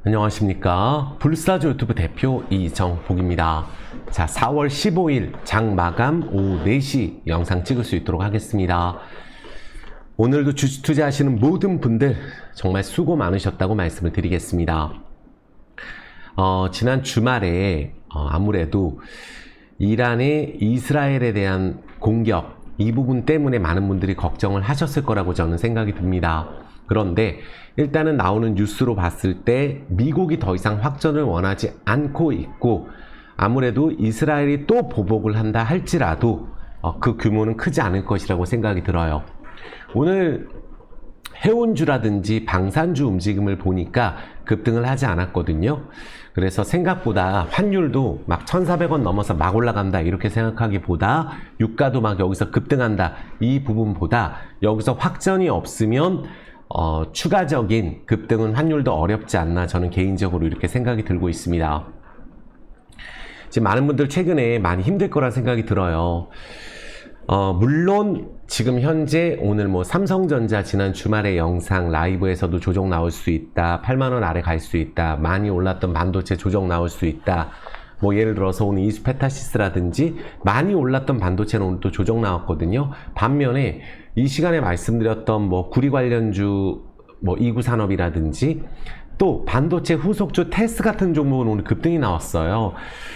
안녕하십니까. 불사조 유튜브 대표 이정복입니다. 자, 4월 15일 장 마감 오후 4시 영상 찍을 수 있도록 하겠습니다. 오늘도 주식 투자하시는 모든 분들 정말 수고 많으셨다고 말씀을 드리겠습니다. 지난 주말에 아무래도 이란의 이스라엘에 대한 공격, 이 부분 때문에 많은 분들이 걱정을 하셨을 거라고 저는 생각이 듭니다. 그런데 일단은 나오는 뉴스로 봤을 때 미국이 더 이상 확전을 원하지 않고 있고, 아무래도 이스라엘이 또 보복을 한다 할지라도 그 규모는 크지 않을 것이라고 생각이 들어요. 오늘 해운주라든지 방산주 움직임을 보니까 급등을 하지 않았거든요. 그래서 생각보다 환율도 막 1,400원 넘어서 막 올라간다 이렇게 생각하기보다, 유가도 막 여기서 급등한다 이 부분보다 여기서 확전이 없으면 추가적인 급등은 환율도 어렵지 않나, 저는 개인적으로 이렇게 생각이 들고 있습니다. 지금 많은 분들 최근에 많이 힘들 거라 생각이 들어요. 물론 지금 현재 오늘 삼성전자 지난 주말에 영상 라이브에서도 조정 나올 수 있다, 8만원 아래 갈 수 있다, 많이 올랐던 반도체 조정 나올 수 있다, 예를 들어서 오늘 이스페타시스라든지 많이 올랐던 반도체는 오늘 또 조정 나왔거든요. 반면에 이 시간에 말씀드렸던 구리 관련주 이구산업이라든지 또 반도체 후속주 테스 같은 종목은 오늘 급등이 나왔어요.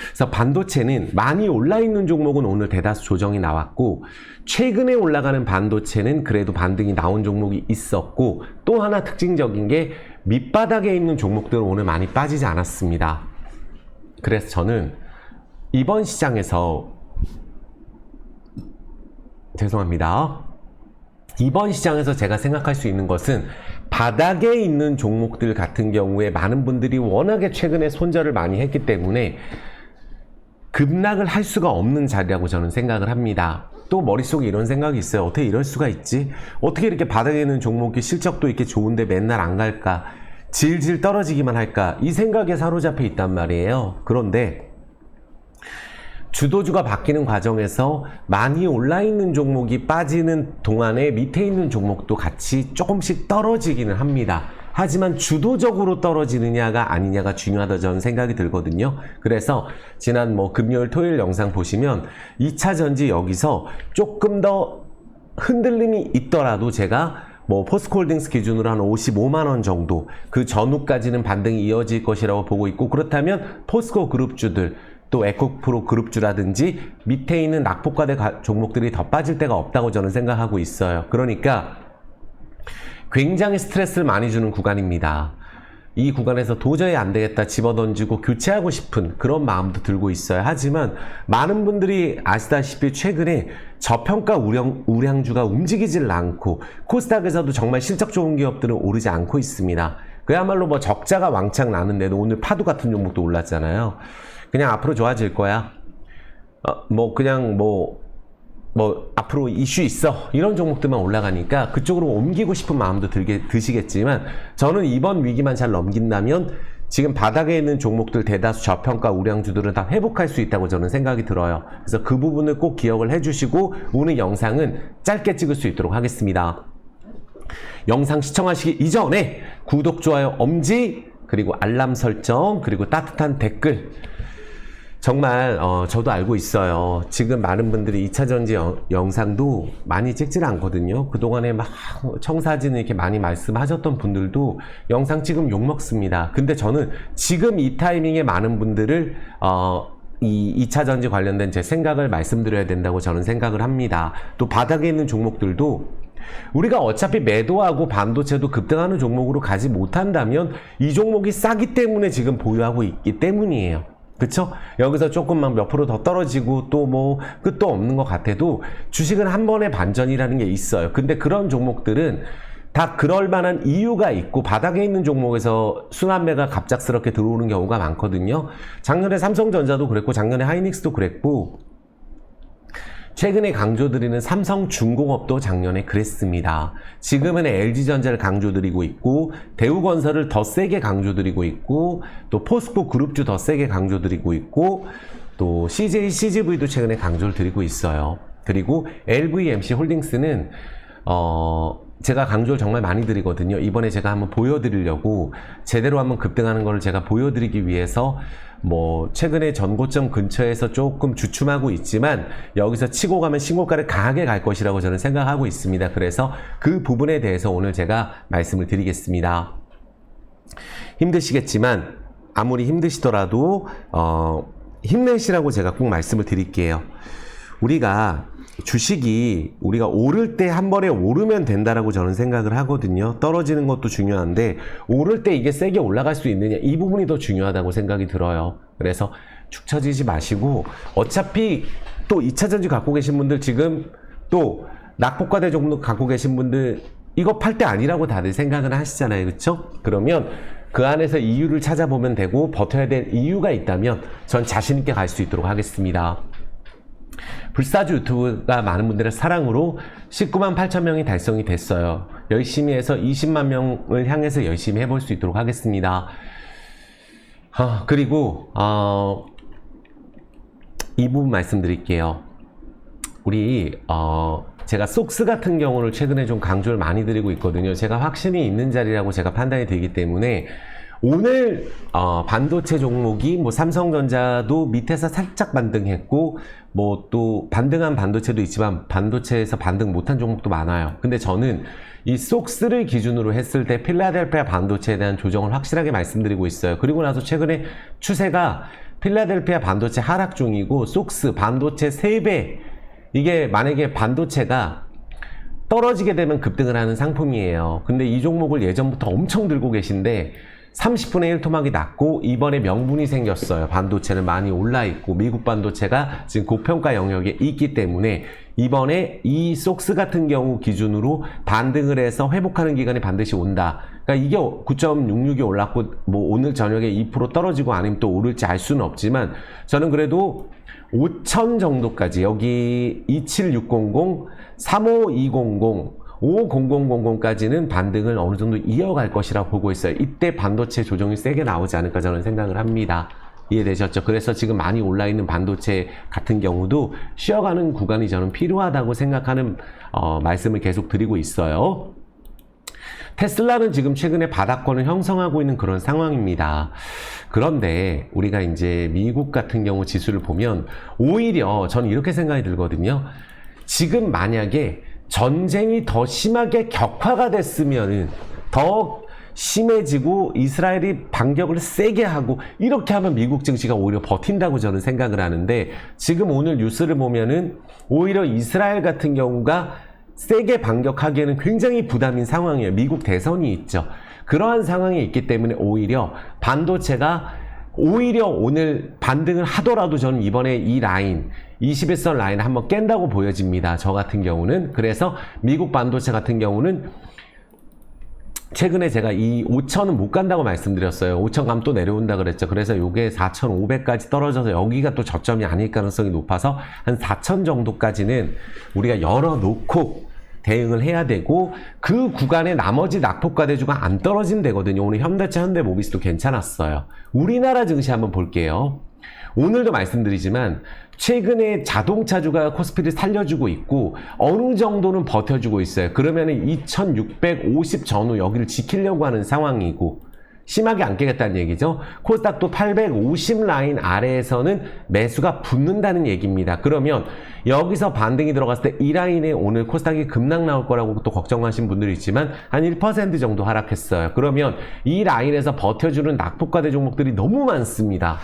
그래서 반도체는 많이 올라있는 종목은 오늘 대다수 조정이 나왔고, 최근에 올라가는 반도체는 그래도 반등이 나온 종목이 있었고, 또 하나 특징적인 게 밑바닥에 있는 종목들은 오늘 많이 빠지지 않았습니다. 그래서 저는 이번 시장에서 이번 시장에서 제가 생각할 수 있는 것은, 바닥에 있는 종목들 같은 경우에 많은 분들이 워낙에 최근에 손절을 많이 했기 때문에 급락을 할 수가 없는 자리라고 저는 생각을 합니다. 또 머릿속에 이런 생각이 있어요. 어떻게 이럴 수가 있지? 어떻게 이렇게 바닥에 있는 종목이 실적도 이렇게 좋은데 맨날 안 갈까? 질질 떨어지기만 할까? 이 생각에 사로잡혀 있단 말이에요. 그런데 주도주가 바뀌는 과정에서 많이 올라있는 종목이 빠지는 동안에 밑에 있는 종목도 같이 조금씩 떨어지기는 합니다. 하지만 주도적으로 떨어지느냐가 아니냐가 중요하다 저는 생각이 들거든요. 그래서 지난 금요일 토요일 영상 보시면 2차전지 여기서 조금 더 흔들림이 있더라도 제가 포스코홀딩스 기준으로 한 55만원 정도, 그 전후까지는 반등이 이어질 것이라고 보고 있고, 그렇다면 포스코 그룹주들 또 에코프로 그룹주라든지 밑에 있는 낙폭과대 종목들이 더 빠질 데가 없다고 저는 생각하고 있어요. 그러니까 굉장히 스트레스를 많이 주는 구간입니다. 이 구간에서 도저히 안 되겠다 집어던지고 교체하고 싶은 그런 마음도 들고 있어요. 하지만 많은 분들이 아시다시피 최근에 저평가 우량주가 움직이질 않고, 코스닥에서도 정말 실적 좋은 기업들은 오르지 않고 있습니다. 그야말로 적자가 왕창 나는데도 오늘 파도 같은 종목도 올랐잖아요. 그냥 앞으로 좋아질 거야. 앞으로 이슈 있어. 이런 종목들만 올라가니까 그쪽으로 옮기고 싶은 마음도 드시겠지만, 저는 이번 위기만 잘 넘긴다면 지금 바닥에 있는 종목들 대다수 저평가 우량주들은 다 회복할 수 있다고 저는 생각이 들어요. 그래서 그 부분을 꼭 기억을 해주시고 오늘 영상은 짧게 찍을 수 있도록 하겠습니다. 영상 시청하시기 이전에 구독, 좋아요, 엄지, 그리고 알람 설정, 그리고 따뜻한 댓글, 정말 저도 알고 있어요. 지금 많은 분들이 2차전지 영상도 많이 찍질 않거든요. 그동안에 막 청사진 이렇게 많이 말씀하셨던 분들도 영상 찍으면 욕먹습니다. 근데 저는 지금 이 타이밍에 많은 분들을 이 2차전지 관련된 제 생각을 말씀드려야 된다고 저는 생각을 합니다. 또 바닥에 있는 종목들도 우리가 어차피 매도하고 반도체도 급등하는 종목으로 가지 못한다면 이 종목이 싸기 때문에 지금 보유하고 있기 때문이에요. 그쵸? 여기서 조금만 몇 프로 더 떨어지고 또 끝도 없는 것 같아도 주식은 한 번의 반전이라는 게 있어요. 근데 그런 종목들은 다 그럴 만한 이유가 있고, 바닥에 있는 종목에서 순환매가 갑작스럽게 들어오는 경우가 많거든요. 작년에 삼성전자도 그랬고, 작년에 하이닉스도 그랬고, 최근에 강조드리는 삼성중공업도 작년에 그랬습니다. 지금은 LG전자를 강조드리고 있고, 대우건설을 더 세게 강조드리고 있고, 또 포스코 그룹주 더 세게 강조드리고 있고, 또 CJ, CGV도 최근에 강조를 드리고 있어요. 그리고 LVMC 홀딩스는 제가 강조를 정말 많이 드리거든요. 이번에 제가 한번 보여드리려고 제대로 한번 급등하는 걸 제가 보여드리기 위해서 뭐 최근에 전고점 근처에서 조금 주춤하고 있지만 여기서 치고 가면 신고가를 강하게 갈 것이라고 저는 생각하고 있습니다. 그래서 그 부분에 대해서 오늘 제가 말씀을 드리겠습니다. 힘드시겠지만 아무리 힘드시더라도 힘내시라고 제가 꼭 말씀을 드릴게요. 우리가 주식이 우리가 오를 때 한 번에 오르면 된다라고 저는 생각을 하거든요. 떨어지는 것도 중요한데 오를 때 이게 세게 올라갈 수 있느냐, 이 부분이 더 중요하다고 생각이 들어요. 그래서 축 처지지 마시고, 어차피 또 2차전지 갖고 계신 분들, 지금 또 낙폭과대 종목 갖고 계신 분들 이거 팔 때 아니라고 다들 생각을 하시잖아요. 그렇죠? 그러면 그 안에서 이유를 찾아보면 되고, 버텨야 될 이유가 있다면 전 자신 있게 갈 수 있도록 하겠습니다. 불사조 유튜브가 많은 분들의 사랑으로 19만 8천 명이 달성이 됐어요. 열심히 해서 20만 명을 향해서 열심히 해볼 수 있도록 하겠습니다. 그리고 이 부분 말씀드릴게요. 우리 제가 속스 같은 경우를 최근에 좀 강조를 많이 드리고 있거든요. 제가 확신이 있는 자리라고 제가 판단이 되기 때문에 오늘 반도체 종목이 뭐 삼성전자도 밑에서 살짝 반등했고, 뭐 또 반등한 반도체도 있지만 반도체에서 반등 못한 종목도 많아요. 근데 저는 이 속스를 기준으로 했을 때 필라델피아 반도체에 대한 조정을 확실하게 말씀드리고 있어요. 그리고 나서 최근에 추세가 필라델피아 반도체 하락 중이고 속스 반도체 3배, 이게 만약에 반도체가 떨어지게 되면 급등을 하는 상품이에요. 근데 이 종목을 예전부터 엄청 들고 계신데 30분의 1 토막이 났고 이번에 명분이 생겼어요. 반도체는 많이 올라있고 미국 반도체가 지금 고평가 영역에 있기 때문에 이번에 이 속스 같은 경우 기준으로 반등을 해서 회복하는 기간이 반드시 온다. 그러니까 이게 9.66이 올랐고 뭐 오늘 저녁에 2% 떨어지고 아니면 또 오를지 알 수는 없지만 저는 그래도 5,000 정도까지, 여기 27600, 35200, 5000까지는 반등을 어느 정도 이어갈 것이라고 보고 있어요. 이때 반도체 조정이 세게 나오지 않을까 저는 생각을 합니다. 이해되셨죠? 그래서 지금 많이 올라있는 반도체 같은 경우도 쉬어가는 구간이 저는 필요하다고 생각하는 말씀을 계속 드리고 있어요. 테슬라는 지금 최근에 바닥권을 형성하고 있는 그런 상황입니다. 그런데 우리가 이제 미국 같은 경우 지수를 보면 오히려 저는 이렇게 생각이 들거든요. 지금 만약에 전쟁이 더 심하게 격화가 됐으면 더 심해지고 이스라엘이 반격을 세게 하고 이렇게 하면 미국 증시가 오히려 버틴다고 저는 생각을 하는데, 지금 오늘 뉴스를 보면은 오히려 이스라엘 같은 경우가 세게 반격하기에는 굉장히 부담인 상황이에요. 미국 대선이 있죠. 그러한 상황이 있기 때문에 오히려 반도체가 오히려 오늘 반등을 하더라도 저는 이번에 이 라인 21선 라인을 한번 깬다고 보여집니다. 저 같은 경우는. 그래서 미국 반도체 같은 경우는 최근에 제가 이 5천은 못 간다고 말씀드렸어요. 5천 가면 또 내려온다 그랬죠. 그래서 요게 4,500까지 떨어져서 여기가 또 저점이 아닐 가능성이 높아서 한 4천 정도까지는 우리가 열어놓고 대응을 해야 되고, 그 구간에 나머지 낙폭과대주가 안 떨어지면 되거든요. 오늘 현대차, 현대모비스도 괜찮았어요. 우리나라 증시 한번 볼게요. 오늘도 말씀드리지만 최근에 자동차주가 코스피를 살려주고 있고 어느 정도는 버텨주고 있어요. 그러면 2650 전후 여기를 지키려고 하는 상황이고, 심하게 안 깨겠다는 얘기죠. 코스닥도 850 라인 아래에서는 매수가 붙는다는 얘기입니다. 그러면 여기서 반등이 들어갔을 때 이 라인에 오늘 코스닥이 급락 나올 거라고 또 걱정하신 분들이 있지만 한 1% 정도 하락했어요. 그러면 이 라인에서 버텨주는 낙폭과대 종목들이 너무 많습니다.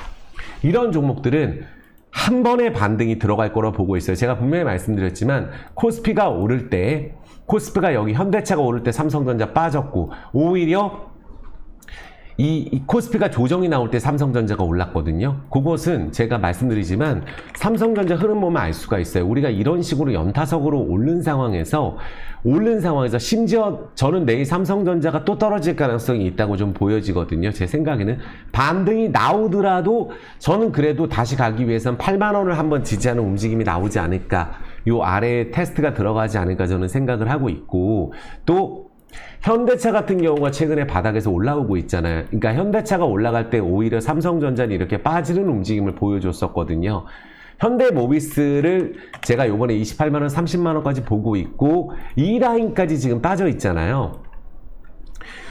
이런 종목들은 한 번에 반등이 들어갈 거라고 보고 있어요. 제가 분명히 말씀드렸지만 코스피가 오를 때, 코스피가 여기 현대차가 오를 때 삼성전자 빠졌고, 오히려 이 코스피가 조정이 나올 때 삼성전자가 올랐거든요. 그것은 제가 말씀드리지만 삼성전자 흐름 보면 알 수가 있어요. 우리가 이런 식으로 연타석으로 오른 상황에서 심지어 저는 내일 삼성전자가 또 떨어질 가능성이 있다고 좀 보여지거든요. 제 생각에는 반등이 나오더라도 저는 그래도 다시 가기 위해서는 8만 원을 한번 지지하는 움직임이 나오지 않을까, 요 아래에 테스트가 들어가지 않을까 저는 생각을 하고 있고, 또 현대차 같은 경우가 최근에 바닥에서 올라오고 있잖아요. 그러니까 현대차가 올라갈 때 오히려 삼성전자는 이렇게 빠지는 움직임을 보여줬었거든요. 현대모비스를 제가 요번에 28만원, 30만원까지 보고 있고 이 라인까지 지금 빠져 있잖아요.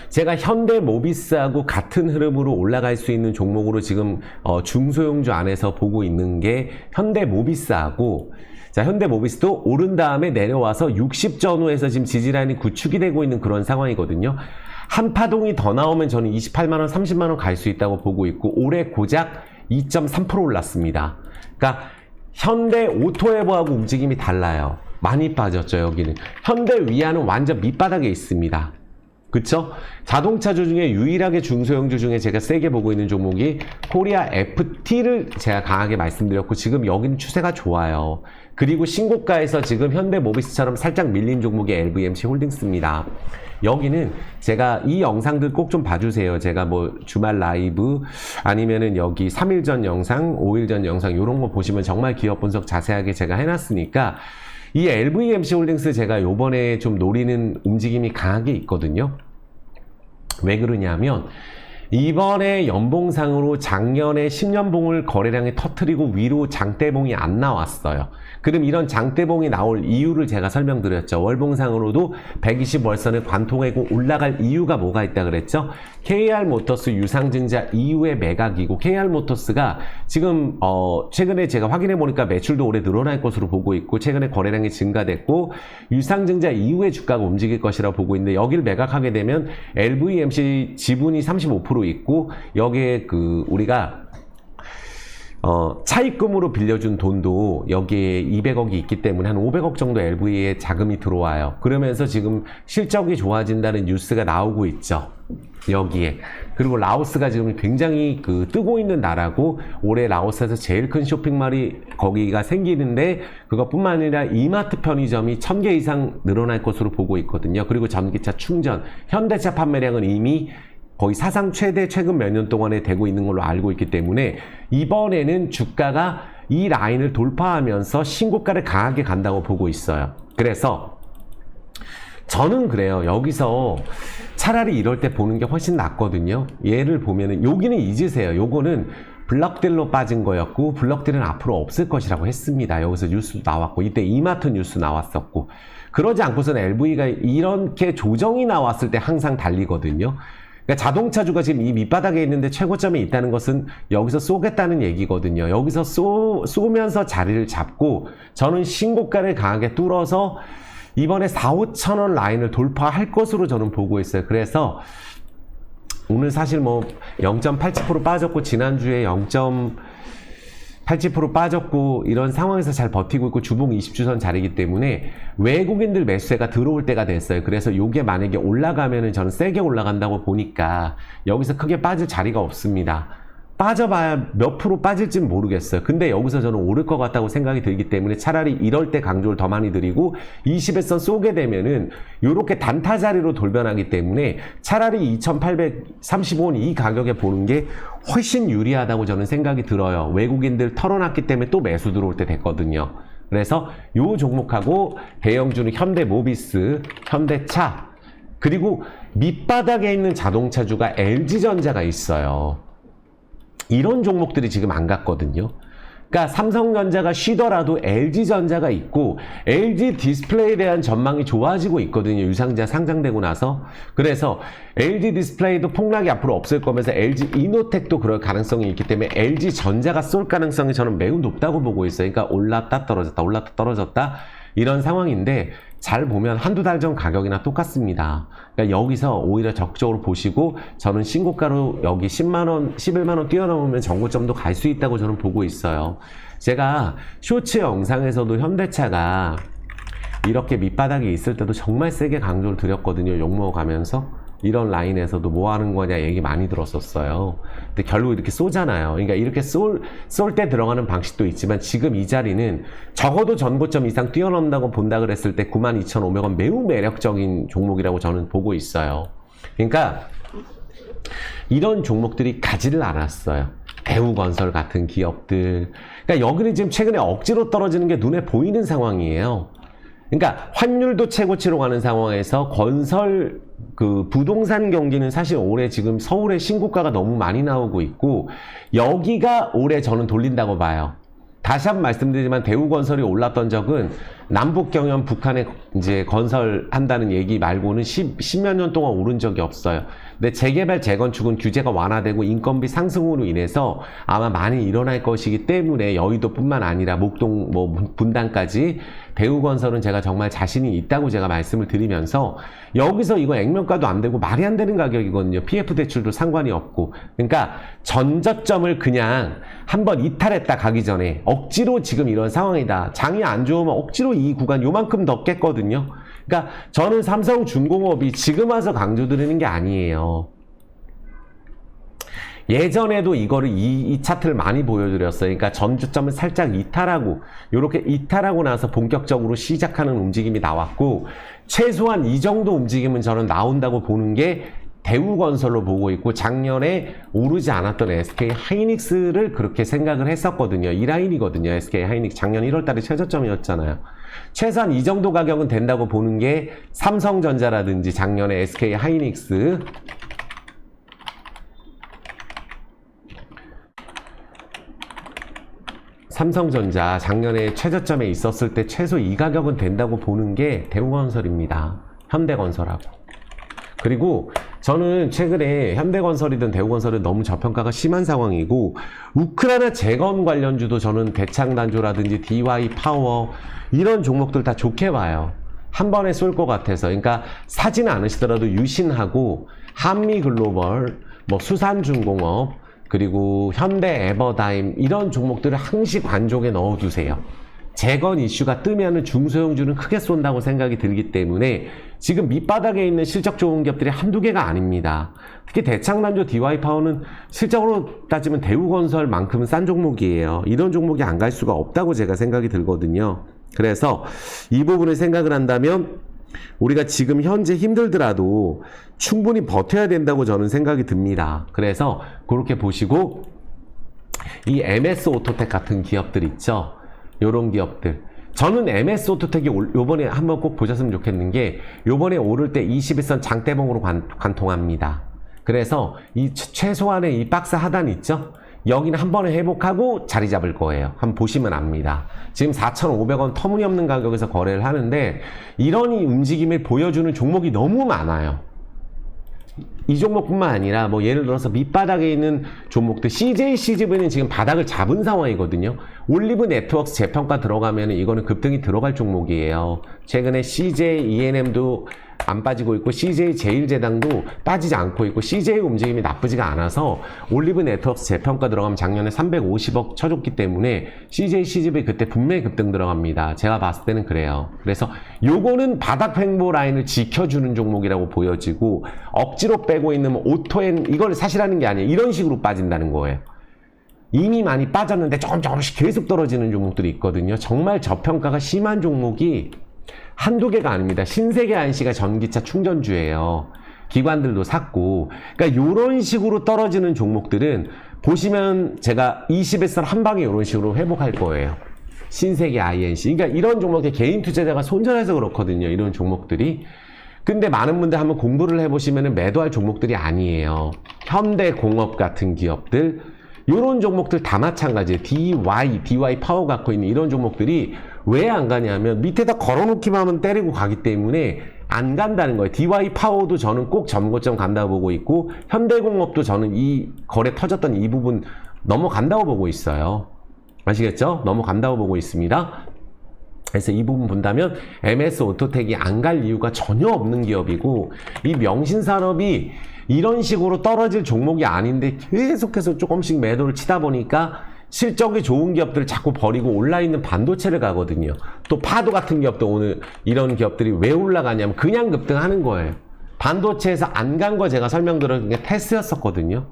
제가 현대모비스하고 같은 흐름으로 올라갈 수 있는 종목으로 지금 중소형주 안에서 보고 있는 게 현대모비스하고, 자, 현대모비스도 오른 다음에 내려와서 60 전후에서 지금 지지라인이 구축이 되고 있는 그런 상황이거든요. 한 파동이 더 나오면 저는 28만원, 30만원 갈 수 있다고 보고 있고, 올해 고작 2.3% 올랐습니다. 그러니까 현대 오토에버하고 움직임이 달라요. 많이 빠졌죠. 여기는 현대 위안은 완전 밑바닥에 있습니다. 그쵸? 자동차주 중에 유일하게 중소형주 중에 제가 세게 보고 있는 종목이 코리아 FT를 제가 강하게 말씀드렸고, 지금 여기는 추세가 좋아요. 그리고 신고가에서 지금 현대모비스처럼 살짝 밀린 종목이 LVMC 홀딩스입니다. 여기는 제가 이 영상들 꼭 좀 봐주세요. 제가 뭐 주말 라이브 아니면은 여기 3일 전 영상, 5일 전 영상 이런 거 보시면 정말 기업 분석 자세하게 제가 해놨으니까, 이 LVMC 홀딩스 제가 요번에 좀 노리는 움직임이 강하게 있거든요. 왜 그러냐면 이번에 연봉상으로 작년에 10년봉을 거래량에 터뜨리고 위로 장대봉이 안 나왔어요. 그럼 이런 장대봉이 나올 이유를 제가 설명드렸죠. 월봉상으로도 120월선을 관통하고 올라갈 이유가 뭐가 있다 그랬죠? KR모터스 유상증자 이후의 매각이고, KR모터스가 지금 최근에 제가 확인해 보니까 매출도 올해 늘어날 것으로 보고 있고, 최근에 거래량이 증가됐고 유상증자 이후에 주가가 움직일 것이라고 보고 있는데, 여기를 매각하게 되면 LVMC 지분이 35% 있고, 여기에 우리가 차입금으로 빌려준 돈도 여기에 200억이 있기 때문에 한 500억 정도 LV에 자금이 들어와요. 그러면서 지금 실적이 좋아진다는 뉴스가 나오고 있죠. 여기에. 그리고 라오스가 지금 굉장히 뜨고 있는 나라고, 올해 라오스에서 제일 큰 쇼핑몰이 거기가 생기는데, 그것뿐만 아니라 이마트 편의점이 1000개 이상 늘어날 것으로 보고 있거든요. 그리고 전기차 충전, 현대차 판매량은 이미 거의 사상 최대 최근 몇 년 동안에 되고 있는 걸로 알고 있기 때문에, 이번에는 주가가 이 라인을 돌파하면서 신고가를 강하게 간다고 보고 있어요. 그래서 저는 그래요. 여기서 차라리 이럴 때 보는 게 훨씬 낫거든요. 얘를 보면은 여기는 잊으세요. 요거는 블럭딜로 빠진 거였고, 블럭딜은 앞으로 없을 것이라고 했습니다. 여기서 뉴스도 나왔고, 이때 이마트 뉴스 나왔었고, 그러지 않고서는 LV가 이렇게 조정이 나왔을 때 항상 달리거든요. 그러니까 자동차주가 지금 이 밑바닥에 있는데 최고점에 있다는 것은 여기서 쏘겠다는 얘기거든요. 여기서 쏘면서 자리를 잡고, 저는 신고가를 강하게 뚫어서 이번에 4, 5천원 라인을 돌파할 것으로 저는 보고 있어요. 그래서 오늘 사실 뭐 0.87% 빠졌고, 지난주에 0.87% 빠졌고, 이런 상황에서 잘 버티고 있고, 주봉 20주선 자리이기 때문에 외국인들 매수세가 들어올 때가 됐어요. 그래서 이게 만약에 올라가면은 저는 세게 올라간다고 보니까 여기서 크게 빠질 자리가 없습니다. 빠져봐야 몇 프로 빠질지는 모르겠어요. 근데 여기서 저는 오를 것 같다고 생각이 들기 때문에 차라리 이럴 때 강조를 더 많이 드리고, 20일선 쏘게 되면은 요렇게 단타 자리로 돌변하기 때문에 차라리 2835원 이 가격에 보는 게 훨씬 유리하다고 저는 생각이 들어요. 외국인들 털어놨기 때문에 또 매수 들어올 때 됐거든요. 그래서 요 종목하고 대형주는 현대모비스, 현대차, 그리고 밑바닥에 있는 자동차주가 LG전자가 있어요. 이런 종목들이 지금 안 갔거든요. 그러니까 삼성전자가 쉬더라도 LG전자가 있고, LG 디스플레이에 대한 전망이 좋아지고 있거든요. 유상증자 상장되고 나서. 그래서 LG 디스플레이도 폭락이 앞으로 없을 거면서 LG 이노텍도 그럴 가능성이 있기 때문에 LG전자가 쏠 가능성이 저는 매우 높다고 보고 있어요. 그러니까 올랐다 떨어졌다, 올랐다 떨어졌다, 이런 상황인데, 잘 보면 한두 달 전 가격이나 똑같습니다. 그러니까 여기서 오히려 적극적으로 보시고, 저는 신고가로 여기 10만원, 11만원 뛰어넘으면 정고점도 갈 수 있다고 저는 보고 있어요. 제가 쇼츠 영상에서도 현대차가 이렇게 밑바닥에 있을 때도 정말 세게 강조를 드렸거든요. 욕먹어가면서. 이런 라인에서도 뭐 하는 거냐 얘기 많이 들었었어요. 근데 결국 이렇게 쏘잖아요. 그러니까 이렇게 쏠 때 들어가는 방식도 있지만, 지금 이 자리는 적어도 전고점 이상 뛰어넘는다고 본다 그랬을 때 92,500원 매우 매력적인 종목이라고 저는 보고 있어요. 그러니까 이런 종목들이 가지를 않았어요. 대우건설 같은 기업들. 그러니까 여기는 지금 최근에 억지로 떨어지는 게 눈에 보이는 상황이에요. 그러니까 환율도 최고치로 가는 상황에서 건설 부동산 경기는 사실 올해 지금 서울의 신고가가 너무 많이 나오고 있고, 여기가 올해 저는 돌린다고 봐요. 다시 한번 말씀드리지만 대우건설이 올랐던 적은 남북경협 북한에 이제 건설한다는 얘기 말고는 10몇 년 동안 오른 적이 없어요. 근데 재개발, 재건축은 규제가 완화되고 인건비 상승으로 인해서 아마 많이 일어날 것이기 때문에 여의도뿐만 아니라 목동, 분당까지 대우건설은 제가 정말 자신이 있다고 제가 말씀을 드리면서 여기서 이거 액면가도 안 되고 말이 안 되는 가격이거든요. PF 대출도 상관이 없고. 그러니까 전저점을 그냥 한번 이탈했다 가기 전에 억지로 지금 이런 상황이다. 장이 안 좋으면 억지로 이 구간 요만큼 더 깼거든요. 그러니까 저는 삼성중공업이 지금 와서 강조드리는 게 아니에요. 예전에도 이거를 이 차트를 많이 보여드렸어요. 그러니까 전주점을 살짝 이탈하고 이렇게 이탈하고 나서 본격적으로 시작하는 움직임이 나왔고 최소한 이 정도 움직임은 저는 나온다고 보는 게 대우건설로 보고 있고 작년에 오르지 않았던 SK하이닉스를 그렇게 생각을 했었거든요. 이 라인이거든요. SK하이닉스 작년 1월달에 최저점이었잖아요. 최소한 이 정도 가격은 된다고 보는 게 삼성전자라든지 작년에 SK하이닉스 삼성전자 작년에 최저점에 있었을 때 최소 이 가격은 된다고 보는 게 대우건설입니다. 현대건설하고. 그리고 저는 최근에 현대건설이든 대우건설은 너무 저평가가 심한 상황이고 우크라이나 재건 관련주도 저는 대창단조라든지 DY파워 이런 종목들 다 좋게 봐요. 한 번에 쏠 것 같아서. 그러니까 사지는 않으시더라도 유신하고 한미글로벌, 수산중공업 그리고 현대 에버다임 이런 종목들을 항시 관종에 넣어두세요. 재건 이슈가 뜨면은 중소형주는 크게 쏜다고 생각이 들기 때문에 지금 밑바닥에 있는 실적 좋은 기업들이 한두 개가 아닙니다. 특히 대창단조 DY파워는 실적으로 따지면 대우건설만큼은 싼 종목이에요. 이런 종목이 안 갈 수가 없다고 제가 생각이 들거든요. 그래서 이 부분을 생각을 한다면 우리가 지금 현재 힘들더라도 충분히 버텨야 된다고 저는 생각이 듭니다. 그래서 그렇게 보시고 이 MS 오토텍 같은 기업들 있죠. 요런 기업들. 저는 MS 오토텍이 요번에 한번 꼭 보셨으면 좋겠는 게 요번에 오를 때 21선 장대봉으로 관통합니다. 그래서 이 최소한의 이 박스 하단 있죠? 여기는 한 번에 회복하고 자리 잡을 거예요. 한번 보시면 압니다. 지금 4,500원 터무니없는 가격에서 거래를 하는데 이런 움직임을 보여주는 종목이 너무 많아요. 이 종목뿐만 아니라 예를 들어서 밑바닥에 있는 종목들 CJCGV는 지금 바닥을 잡은 상황이거든요. 올리브 네트워크스 재평가 들어가면 이거는 급등이 들어갈 종목이에요. 최근에 CJ ENM도 안 빠지고 있고 CJ 제일제당도 빠지지 않고 있고 CJ 움직임이 나쁘지가 않아서 올리브 네트워크스 재평가 들어가면 작년에 350억 쳐줬기 때문에 CJ CGV 그때 분명히 급등 들어갑니다. 제가 봤을 때는 그래요. 그래서 요거는 바닥 횡보 라인을 지켜주는 종목이라고 보여지고 억지로 빼고 있는 오토엔 이걸 사실하는 게 아니에요. 이런 식으로 빠진다는 거예요. 이미 많이 빠졌는데 조금씩 계속 떨어지는 종목들이 있거든요. 정말 저평가가 심한 종목이 한두 개가 아닙니다. 신세계 안시가 전기차 충전주예요. 기관들도 샀고. 그러니까 이런 식으로 떨어지는 종목들은 보시면 제가 21선 한 방에 이런 식으로 회복할 거예요. 신세계 INC. 그러니까 이런 종목에 개인 투자자가 손절해서 그렇거든요. 이런 종목들이. 근데 많은 분들 한번 공부를 해보시면 매도할 종목들이 아니에요. 현대공업 같은 기업들. 이런 종목들 다 마찬가지예요. DY 파워 갖고 있는 이런 종목들이 왜 안 가냐면 밑에다 걸어놓기만 하면 때리고 가기 때문에 안 간다는 거예요. DY 파워도 저는 꼭 점고점 간다고 보고 있고 현대공업도 저는 이 거래 터졌던 이 부분 넘어간다고 보고 있어요. 아시겠죠? 넘어간다고 보고 있습니다. 그래서 이 부분 본다면 MS 오토텍이 안 갈 이유가 전혀 없는 기업이고 이 명신산업이 이런 식으로 떨어질 종목이 아닌데 계속해서 조금씩 매도를 치다 보니까 실적이 좋은 기업들을 자꾸 버리고 올라있는 반도체를 가거든요. 또 파도 같은 기업도 오늘 이런 기업들이 왜 올라가냐면 그냥 급등하는 거예요. 반도체에서 안 간 거 제가 설명드린 게 테스였었거든요.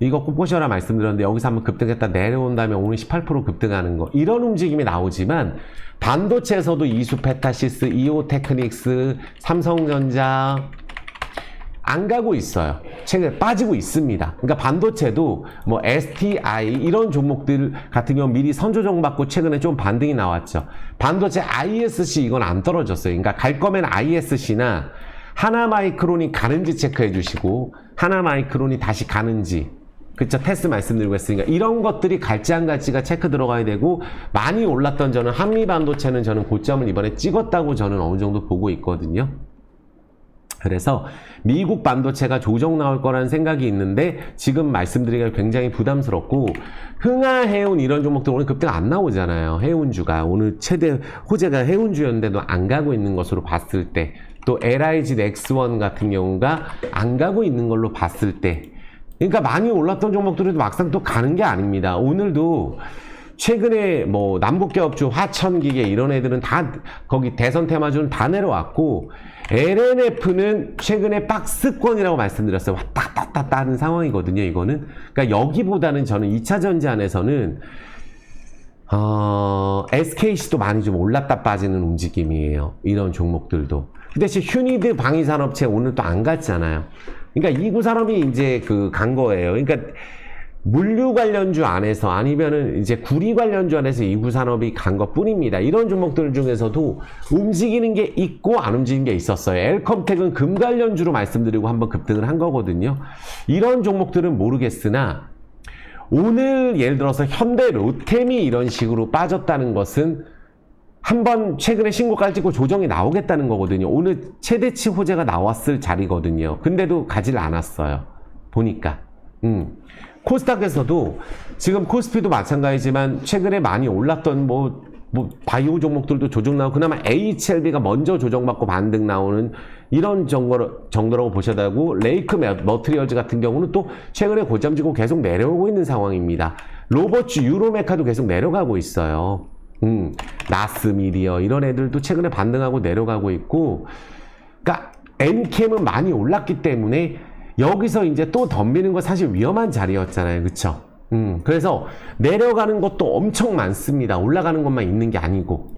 이거 꼭 보셔라 말씀드렸는데 여기서 한번 급등했다 내려온 다음에 오늘 18% 급등하는 거 이런 움직임이 나오지만 반도체에서도 이수페타시스, 이오테크닉스, 삼성전자 안 가고 있어요. 최근에 빠지고 있습니다. 그러니까 반도체도 STI 이런 종목들 같은 경우 미리 선조정 받고 최근에 좀 반등이 나왔죠. 반도체 ISC 이건 안 떨어졌어요. 그러니까 갈 거면 ISC나 하나마이크론이 가는지 체크해 주시고 하나마이크론이 다시 가는지 그쵸, 테스 말씀드리고 했으니까 이런 것들이 갈지 안 갈지가 체크 들어가야 되고, 많이 올랐던 저는 한미 반도체는 저는 고점을 이번에 찍었다고 저는 어느 정도 보고 있거든요. 그래서 미국 반도체가 조정 나올 거라는 생각이 있는데, 지금 말씀드리기가 굉장히 부담스럽고, 흥하, 해운 이런 종목들 오늘 급등 안 나오잖아요. 해운주가 오늘 최대 호재가 해운주였는데도 안 가고 있는 것으로 봤을 때, 또 LIG X1 같은 경우가 안 가고 있는 걸로 봤을 때, 그러니까 많이 올랐던 종목들도 막상 또 가는 게 아닙니다. 오늘도 최근에 뭐 남북기업주 화천기계 이런 애들은 다 거기 대선 테마주는 다 내려왔고, LNF는 최근에 박스권이라고 말씀드렸어요. 왔다 갔다 하는 상황이거든요, 이거는. 그러니까 여기보다는 저는 2차 전지 안에서는 SKC도 많이 좀 올랐다 빠지는 움직임이에요. 이런 종목들도. 그 대신 휴니드 방위산업체 오늘 또 안 갔잖아요. 그러니까 이구산업이 이제 간 거예요. 그러니까 물류 관련주 안에서 아니면은 이제 구리 관련주 안에서 이구산업이 간 것 뿐입니다. 이런 종목들 중에서도 움직이는 게 있고 안 움직이는 게 있었어요. 엘컴텍은 금 관련주로 말씀드리고 한번 급등을 한 거거든요. 이런 종목들은 모르겠으나 오늘 예를 들어서 현대 로템이 이런 식으로 빠졌다는 것은 한번 최근에 신고가를 찍고 조정이 나오겠다는 거거든요. 오늘 최대치 호재가 나왔을 자리거든요. 근데도 가질 않았어요. 보니까. 코스닥에서도 지금 코스피도 마찬가지지만 최근에 많이 올랐던 바이오 종목들도 조정 나오고, 그나마 HLB가 먼저 조정받고 반등 나오는 이런 정도라고 보셔야 하고, 레이크 머트리얼즈 같은 경우는 또 최근에 고점 찍고 계속 내려오고 있는 상황입니다. 로버츠 유로메카도 계속 내려가고 있어요. 나스미디어 이런 애들도 최근에 반등하고 내려가고 있고, 그러니까 엔캠은 많이 올랐기 때문에 여기서 이제 또 덤비는 거 사실 위험한 자리였잖아요. 그쵸? 그래서 내려가는 것도 엄청 많습니다. 올라가는 것만 있는 게 아니고.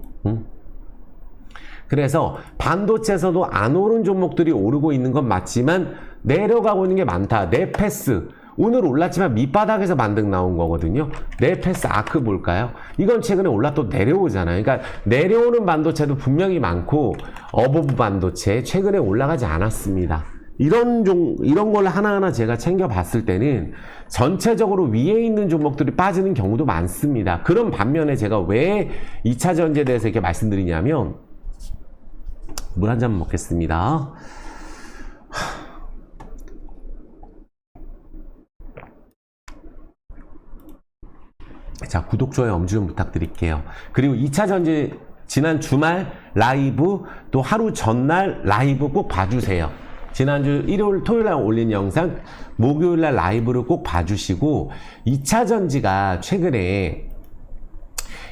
그래서 반도체에서도 안 오른 종목들이 오르고 있는 건 맞지만 내려가고 있는 게 많다. 네패스 오늘 올랐지만 밑바닥에서 반등 나온 거거든요. 네패스 아크 볼까요? 이건 최근에 올랐다 내려오잖아요. 그러니까 내려오는 반도체도 분명히 많고, 어버브 반도체 최근에 올라가지 않았습니다. 이런 걸 하나하나 제가 챙겨봤을 때는 전체적으로 위에 있는 종목들이 빠지는 경우도 많습니다. 그런 반면에 제가 왜 2차 전지에 대해서 이렇게 말씀드리냐면, 물 한 잔 먹겠습니다. 자, 구독, 좋아요, 엄지 좀 부탁드릴게요. 그리고 2차 전지 지난 주말 라이브, 또 하루 전날 라이브 꼭 봐주세요. 지난주 일요일, 토요일날 올린 영상, 목요일날 라이브를 꼭 봐주시고, 2차 전지가 최근에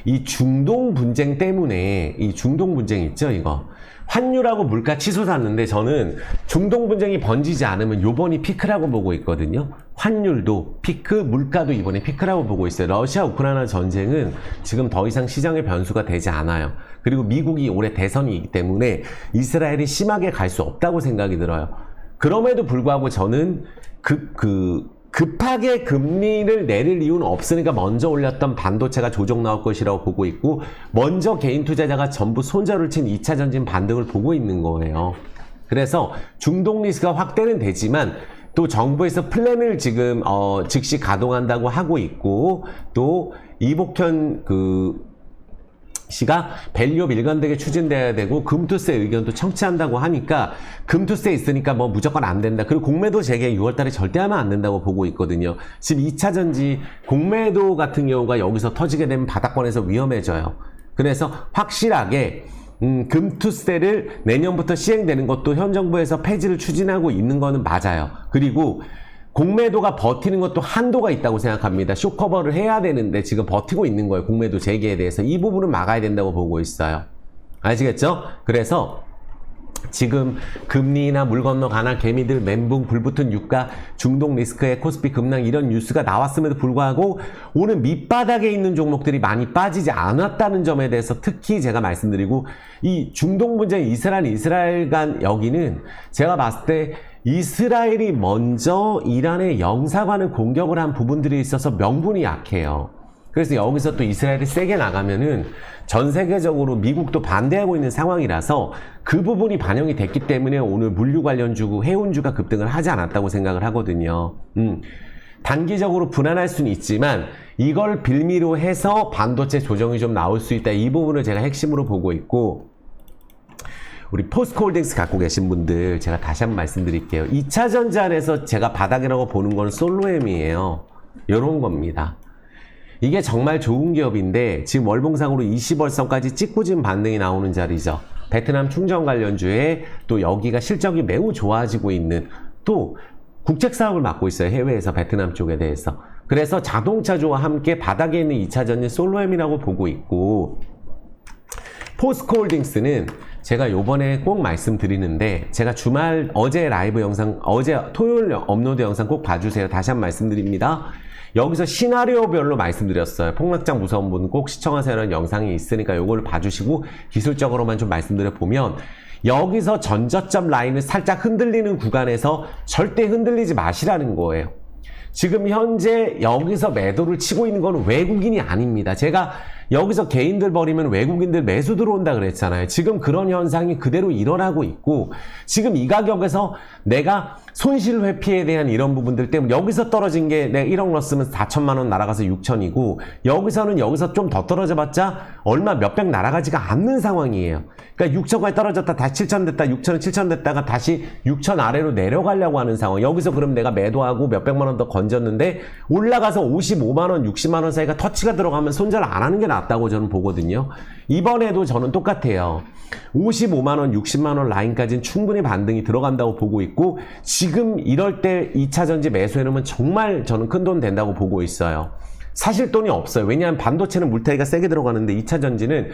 이 중동 분쟁 때문에, 이 중동 분쟁 있죠, 이거. 환율하고 물가 치솟았는데 저는 중동 분쟁이 번지지 않으면 요번이 피크라고 보고 있거든요. 환율도 피크, 물가도 이번에 피크라고 보고 있어요. 러시아 우크라이나 전쟁은 지금 더 이상 시장의 변수가 되지 않아요. 그리고 미국이 올해 대선이 있기 때문에 이스라엘이 심하게 갈 수 없다고 생각이 들어요. 그럼에도 불구하고 저는 급하게 금리를 내릴 이유는 없으니까 먼저 올렸던 반도체가 조정 나올 것이라고 보고 있고, 먼저 개인 투자자가 전부 손절을 친 2차 전진 반등을 보고 있는 거예요. 그래서 중동 리스크가 확대는 되지만 또 정부에서 플랜을 지금 즉시 가동한다고 하고 있고, 또 이복현 씨가 밸류업 일관되게 추진돼야 되고, 금투세 의견도 청취한다고 하니까 금투세 있으니까 뭐 무조건 안 된다. 그리고 공매도 재개 6월달에 절대 하면 안 된다고 보고 있거든요. 지금 2차 전지 공매도 같은 경우가 여기서 터지게 되면 바닥권에서 위험해져요. 그래서 확실하게 금투세를 내년부터 시행되는 것도 현 정부에서 폐지를 추진하고 있는 거는 맞아요. 그리고 공매도가 버티는 것도 한도가 있다고 생각합니다. 쇼커버를 해야 되는데 지금 버티고 있는 거예요. 공매도 재개에 대해서. 이 부분은 막아야 된다고 보고 있어요. 아시겠죠? 그래서 지금 금리나 물 건너 가나 개미들 멘붕, 불붙은 유가, 중동 리스크에 코스피 급락 이런 뉴스가 나왔음에도 불구하고 오늘 밑바닥에 있는 종목들이 많이 빠지지 않았다는 점에 대해서 특히 제가 말씀드리고, 이 중동 분쟁 이스라엘 간 여기는 제가 봤을 때 이스라엘이 먼저 이란의 영사관을 공격을 한 부분들이 있어서 명분이 약해요. 그래서 여기서 또 이스라엘이 세게 나가면은 전 세계적으로 미국도 반대하고 있는 상황이라서 그 부분이 반영이 됐기 때문에 오늘 물류 관련주, 해운주가 급등을 하지 않았다고 생각을 하거든요. 단기적으로 불안할 수는 있지만 이걸 빌미로 해서 반도체 조정이 좀 나올 수 있다. 이 부분을 제가 핵심으로 보고 있고, 우리 포스코홀딩스 갖고 계신 분들 제가 다시 한번 말씀드릴게요. 2차전지 안에서 제가 바닥이라고 보는 건 솔로엠이에요. 이런 겁니다. 이게 정말 좋은 기업인데 지금 월봉상으로 20월선까지 찍고 지금 반등이 나오는 자리죠. 베트남 충전 관련주에 또 여기가 실적이 매우 좋아지고 있는, 또 국책 사업을 맡고 있어요. 해외에서 베트남 쪽에 대해서. 그래서 자동차주와 함께 바닥에 있는 2차전지 솔로엠이라고 보고 있고, 포스코홀딩스는 제가 요번에 꼭 말씀드리는데, 제가 어제 라이브 영상, 어제 토요일 업로드 영상 꼭 봐주세요. 다시 한번 말씀드립니다. 여기서 시나리오별로 말씀드렸어요. 폭락장 무서운 분 꼭 시청하세요라는 영상이 있으니까 요거를 봐주시고 기술적으로만 좀 말씀드려 보면, 여기서 전저점 라인을 살짝 흔들리는 구간에서 절대 흔들리지 마시라는 거예요. 지금 현재 여기서 매도를 치고 있는 건 외국인이 아닙니다. 제가 여기서 개인들 버리면 외국인들 매수 들어온다 그랬잖아요. 지금 그런 현상이 그대로 일어나고 있고, 지금 이 가격에서 내가 손실 회피에 대한 이런 부분들 때문에 여기서 떨어진 게 내가 1억 넣었으면 4천만 원 날아가서 6천이고, 여기서 좀 더 떨어져봤자 얼마 몇백 날아가지가 않는 상황이에요. 그러니까 6천까지 떨어졌다 다시 7천 됐다, 6천은 7천 됐다가 다시 6천 아래로 내려가려고 하는 상황. 여기서 그럼 내가 매도하고 몇백만 원 더 건졌는데 올라가서 55만 원, 60만 원 사이가 터치가 들어가면 손절 안 하는 게 낫다고 저는 보거든요. 이번에도 저는 똑같아요. 55만 원, 60만 원 라인까지는 충분히 반등이 들어간다고 보고 있고, 지금 이럴 때 2차전지 매수해놓으면 정말 저는 큰돈 된다고 보고 있어요. 사실 돈이 없어요. 왜냐하면 반도체는 물타기가 세게 들어가는데 2차전지는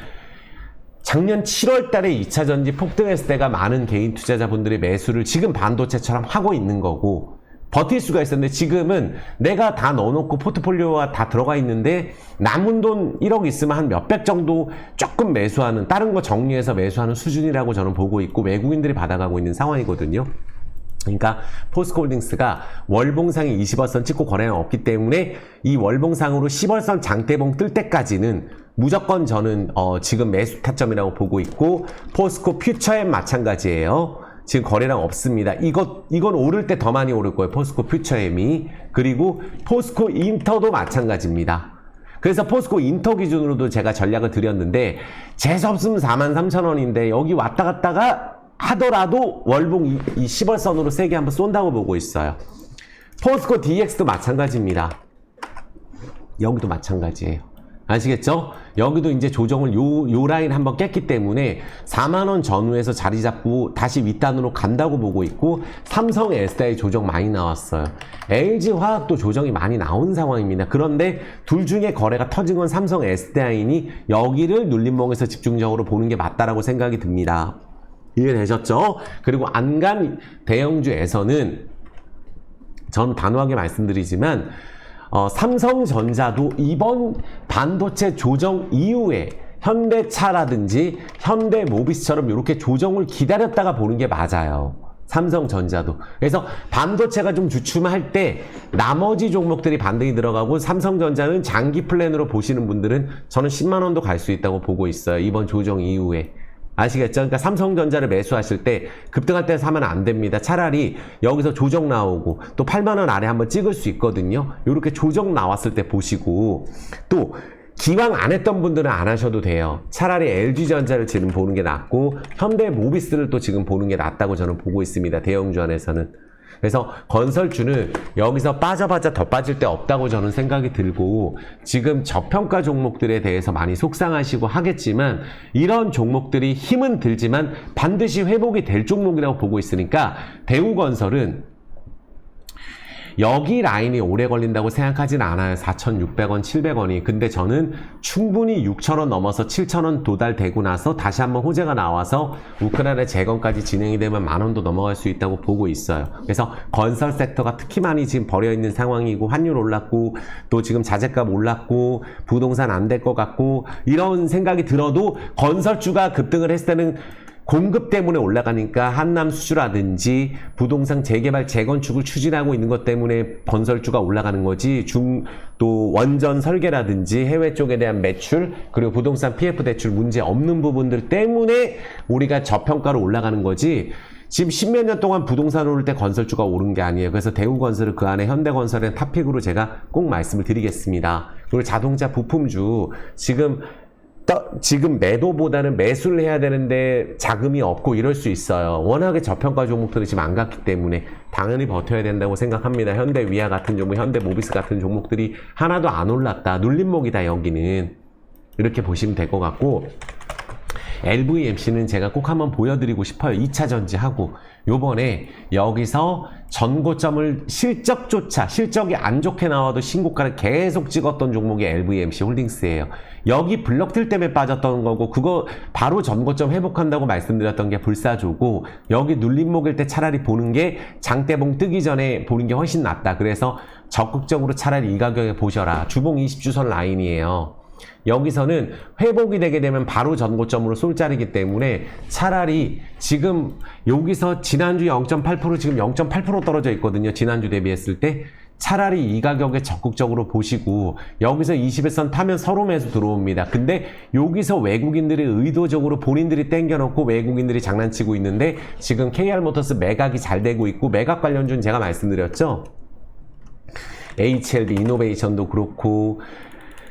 작년 7월 달에 2차전지 폭등했을 때가 많은 개인 투자자분들의 매수를 지금 반도체처럼 하고 있는 거고, 버틸 수가 있었는데 지금은 내가 다 넣어놓고 포트폴리오가 다 들어가 있는데 남은 돈 1억 있으면 한 몇백 정도 조금 매수하는, 다른 거 정리해서 매수하는 수준이라고 저는 보고 있고, 외국인들이 받아가고 있는 상황이거든요. 그러니까 포스코홀딩스가 월봉상이 20월선 찍고 거래는 없기 때문에 이 월봉상으로 10월선 장대봉 뜰 때까지는 무조건 저는 지금 매수 타점이라고 보고 있고, 포스코 퓨처엠 마찬가지예요. 지금 거래량 없습니다. 이건 오를 때 더 많이 오를 거예요. 포스코 퓨처엠이. 그리고 포스코 인터도 마찬가지입니다. 그래서 포스코 인터 기준으로도 제가 전략을 드렸는데, 재수 없으면 43,000원인데 여기 왔다 갔다가 하더라도 월봉 이 10월선으로 세게 한번 쏜다고 보고 있어요. 포스코 DX도 마찬가지입니다. 여기도 마찬가지예요. 아시겠죠? 여기도 이제 조정을 요 라인 한번 깼기 때문에 4만원 전후에서 자리 잡고 다시 윗단으로 간다고 보고 있고, 삼성 SDI 조정 많이 나왔어요. LG 화학도 조정이 많이 나온 상황입니다. 그런데 둘 중에 거래가 터진 건 삼성 SDI니 여기를 눌림목에서 집중적으로 보는 게 맞다라고 생각이 듭니다. 이해되셨죠? 그리고 안간 대형주에서는 전 단호하게 말씀드리지만, 삼성전자도 이번 반도체 조정 이후에 현대차라든지 현대모비스처럼 이렇게 조정을 기다렸다가 보는 게 맞아요. 삼성전자도. 그래서 반도체가 좀 주춤할 때 나머지 종목들이 반등이 들어가고, 삼성전자는 장기 플랜으로 보시는 분들은 저는 10만원도 갈 수 있다고 보고 있어요. 이번 조정 이후에. 아시겠죠? 그러니까 삼성전자를 매수하실 때 급등할 때 사면 안 됩니다. 차라리 여기서 조정 나오고 또 8만원 아래 한번 찍을 수 있거든요. 이렇게 조정 나왔을 때 보시고, 또 기왕 안 했던 분들은 안 하셔도 돼요. 차라리 LG전자를 지금 보는 게 낫고 현대모비스를 또 지금 보는 게 낫다고 저는 보고 있습니다. 대형주 안에서는. 그래서 건설주는 여기서 빠져봤자 더 빠질 데 없다고 저는 생각이 들고, 지금 저평가 종목들에 대해서 많이 속상하시고 하겠지만 이런 종목들이 힘은 들지만 반드시 회복이 될 종목이라고 보고 있으니까, 대우건설은 여기 라인이 오래 걸린다고 생각하진 않아요. 4,600원, 700원이. 근데 저는 충분히 6,000원 넘어서 7,000원 도달되고 나서 다시 한번 호재가 나와서 우크라이나 재건까지 진행이 되면 10,000원도 넘어갈 수 있다고 보고 있어요. 그래서 건설 섹터가 특히 많이 지금 버려있는 상황이고, 환율 올랐고 또 지금 자재값 올랐고 부동산 안 될 것 같고, 이런 생각이 들어도 건설주가 급등을 했을 때는 공급 때문에 올라가니까 한남 수주라든지 부동산 재개발 재건축을 추진하고 있는 것 때문에 건설주가 올라가는 거지, 또 원전 설계라든지 해외 쪽에 대한 매출, 그리고 부동산 PF 대출 문제 없는 부분들 때문에 우리가 저평가로 올라가는 거지, 지금 십몇 년 동안 부동산 오를 때 건설주가 오른 게 아니에요. 그래서 대우건설을 그 안에 현대건설의 탑픽으로 제가 꼭 말씀을 드리겠습니다. 그리고 자동차 부품주 지금 매도보다는 매수를 해야 되는데 자금이 없고 이럴 수 있어요. 워낙에 저평가 종목들이 지금 안 갔기 때문에 당연히 버텨야 된다고 생각합니다. 현대위아 같은 종목, 현대모비스 같은 종목들이 하나도 안 올랐다. 눌림목이다 여기는. 이렇게 보시면 될 것 같고, LVMC는 제가 꼭 한번 보여드리고 싶어요. 2차 전지하고 요번에 여기서 전고점을 실적이 안 좋게 나와도 신고가를 계속 찍었던 종목이 LVMC 홀딩스예요. 여기 블럭들 때문에 빠졌던 거고, 그거 바로 전고점 회복한다고 말씀드렸던 게 불사조고, 여기 눌림목일 때 차라리 보는 게 장대봉 뜨기 전에 보는 게 훨씬 낫다. 그래서 적극적으로 차라리 이 가격에 보셔라. 주봉 20주선 라인이에요. 여기서는 회복이 되게 되면 바로 전고점으로 쏠 자리이기 때문에 차라리 지금 여기서 지난주 0.8% 지금 0.8% 떨어져 있거든요. 지난주 대비했을 때 차라리 이 가격에 적극적으로 보시고, 여기서 21선 타면 서로 매수 들어옵니다. 근데 여기서 외국인들이 의도적으로 본인들이 땡겨놓고 외국인들이 장난치고 있는데, 지금 KR모터스 매각이 잘 되고 있고, 매각 관련주는 제가 말씀드렸죠. HLB 이노베이션도 그렇고,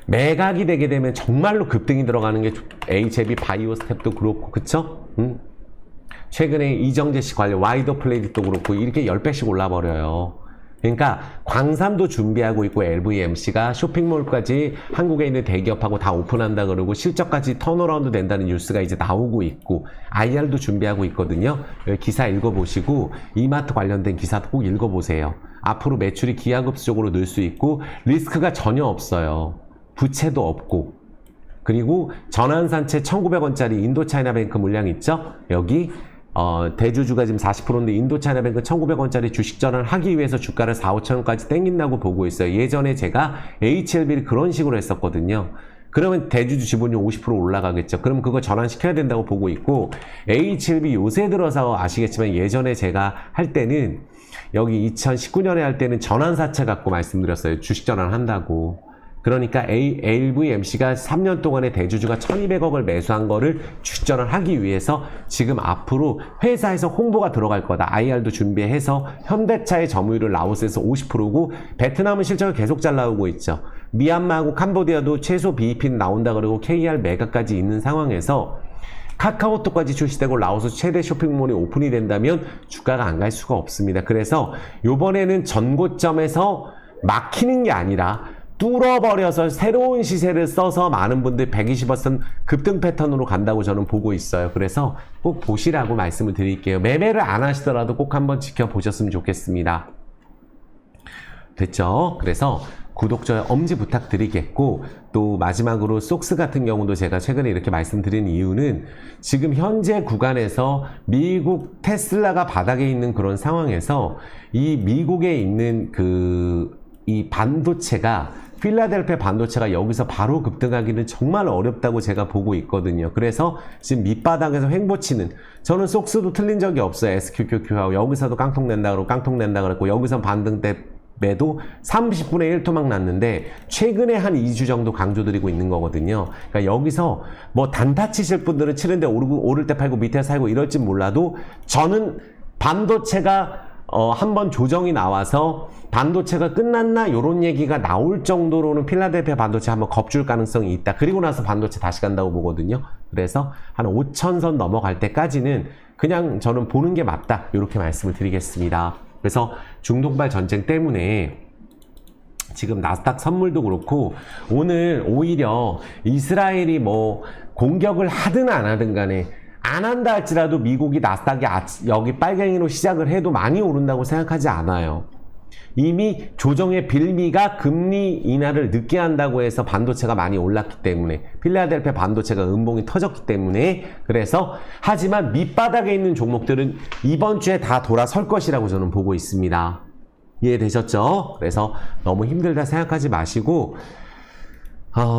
매각이 되게 되면 정말로 급등이 들어가는 게 HLB 바이오스텝도 그렇고, 그쵸? 최근에 이정재 씨 관련 와이더 플레이도 그렇고, 이렇게 10배씩 올라버려요. 그러니까 광산도 준비하고 있고, LVMC가 쇼핑몰까지 한국에 있는 대기업하고 다 오픈한다 그러고, 실적까지 턴어라운드 된다는 뉴스가 이제 나오고 있고, IR도 준비하고 있거든요. 기사 읽어보시고 이마트 관련된 기사도 꼭 읽어보세요. 앞으로 매출이 기하급수 쪽으로 늘 수 있고, 리스크가 전혀 없어요. 부채도 없고, 그리고 전환산채 1,900원짜리 인도차이나뱅크 물량 있죠? 여기 대주주가 지금 40%인데 인도차이나뱅크 1,900원짜리 주식 전환을 하기 위해서 주가를 4, 5천원까지 땡긴다고 보고 있어요. 예전에 제가 HLB를 그런 식으로 했었거든요. 그러면 대주주 지분율 50% 올라가겠죠. 그럼 그거 전환시켜야 된다고 보고 있고, HLB 요새 들어서 아시겠지만 예전에 제가 할 때는 여기 2019년에 할 때는 전환사채 갖고 말씀드렸어요. 주식 전환한다고. 그러니까 LVMC가 3년 동안에 대주주가 1,200억을 매수한 거를 주전을 하기 위해서 지금 앞으로 회사에서 홍보가 들어갈 거다. IR도 준비해서 현대차의 점유율을 라오스에서 50%고, 베트남은 실적을 계속 잘 나오고 있죠. 미얀마하고 캄보디아도 최소 BEP는 나온다 그러고 KR 매각까지 있는 상황에서 카카오톡까지 출시되고 라오스 최대 쇼핑몰이 오픈이 된다면 주가가 안 갈 수가 없습니다. 그래서 요번에는 전고점에서 막히는 게 아니라 뚫어버려서 새로운 시세를 써서 많은 분들 120원 급등 패턴으로 간다고 저는 보고 있어요. 그래서 꼭 보시라고 말씀을 드릴게요. 매매를 안 하시더라도 꼭 한번 지켜보셨으면 좋겠습니다. 됐죠? 그래서 구독, 좋아요, 엄지 부탁드리겠고, 또 마지막으로 속스 같은 경우도 제가 최근에 이렇게 말씀드린 이유는 지금 현재 구간에서 미국 테슬라가 바닥에 있는 그런 상황에서 이 미국에 있는 이 반도체가, 필라델피아 반도체가 여기서 바로 급등하기는 정말 어렵다고 제가 보고 있거든요. 그래서 지금 밑바닥에서 횡보치는, 저는 속스도 틀린 적이 없어요. SQQQ하고 여기서도 깡통 낸다 그러고 깡통 낸다 그랬고, 여기서 반등 때 매도 30분의 1 토막 났는데 최근에 한 2주 정도 강조드리고 있는 거거든요. 그러니까 여기서 뭐 단타 치실 분들은 치는데 오를 때 팔고 밑에 살고 이럴지 몰라도, 저는 반도체가 한번 조정이 나와서 반도체가 끝났나 요런 얘기가 나올 정도로는 필라델피아 반도체 한번 겁줄 가능성이 있다. 그리고 나서 반도체 다시 간다고 보거든요. 그래서 한 5,000선 넘어갈 때까지는 그냥 저는 보는 게 맞다, 이렇게 말씀을 드리겠습니다. 그래서 중동발 전쟁 때문에 지금 나스닥 선물도 그렇고, 오늘 오히려 이스라엘이 뭐 공격을 하든 안 하든 간에, 안 한다 할지라도 미국이 나스닥이 여기 빨갱이로 시작을 해도 많이 오른다고 생각하지 않아요. 이미 조정의 빌미가 금리 인하를 늦게 한다고 해서 반도체가 많이 올랐기 때문에, 필라델피아 반도체가 음봉이 터졌기 때문에, 그래서 하지만 밑바닥에 있는 종목들은 이번 주에 다 돌아설 것이라고 저는 보고 있습니다. 이해되셨죠? 그래서 너무 힘들다 생각하지 마시고,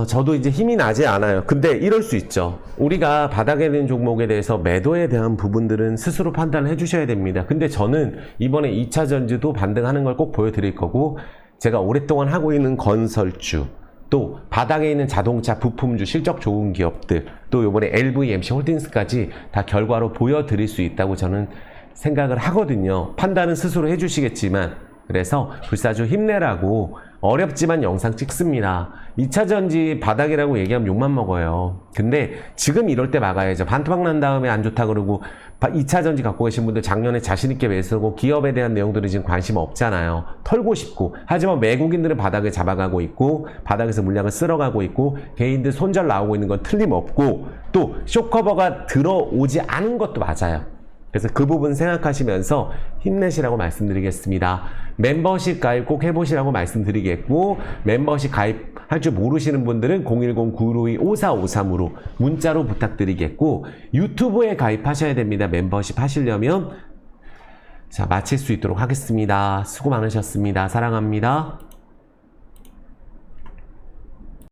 저도 이제 힘이 나지 않아요. 근데 이럴 수 있죠. 우리가 바닥에 있는 종목에 대해서 매도에 대한 부분들은 스스로 판단을 해주셔야 됩니다. 근데 저는 이번에 2차 전지도 반등하는 걸 꼭 보여드릴 거고, 제가 오랫동안 하고 있는 건설주, 또 바닥에 있는 자동차 부품주 실적 좋은 기업들, 또 이번에 LVMC 홀딩스까지 다 결과로 보여드릴 수 있다고 저는 생각을 하거든요. 판단은 스스로 해주시겠지만. 그래서 불사조 힘내라고 어렵지만 영상 찍습니다. 2차전지 바닥이라고 얘기하면 욕만 먹어요. 근데 지금 이럴 때 막아야죠. 반토막 난 다음에 안 좋다 그러고 2차전지 갖고 계신 분들 작년에 자신있게 매수하고 기업에 대한 내용들이 지금 관심 없잖아요. 털고 싶고. 하지만 외국인들은 바닥을 잡아가고 있고 바닥에서 물량을 쓸어가고 있고 개인들 손절 나오고 있는 건 틀림없고 또 쇼커버가 들어오지 않은 것도 맞아요. 그래서 그 부분 생각하시면서 힘내시라고 말씀드리겠습니다. 멤버십 가입 꼭 해보시라고 말씀드리겠고 멤버십 가입할 줄 모르시는 분들은 010-952-5453으로 문자로 부탁드리겠고 유튜브에 가입하셔야 됩니다. 멤버십 하시려면. 자, 마칠 수 있도록 하겠습니다. 수고 많으셨습니다. 사랑합니다.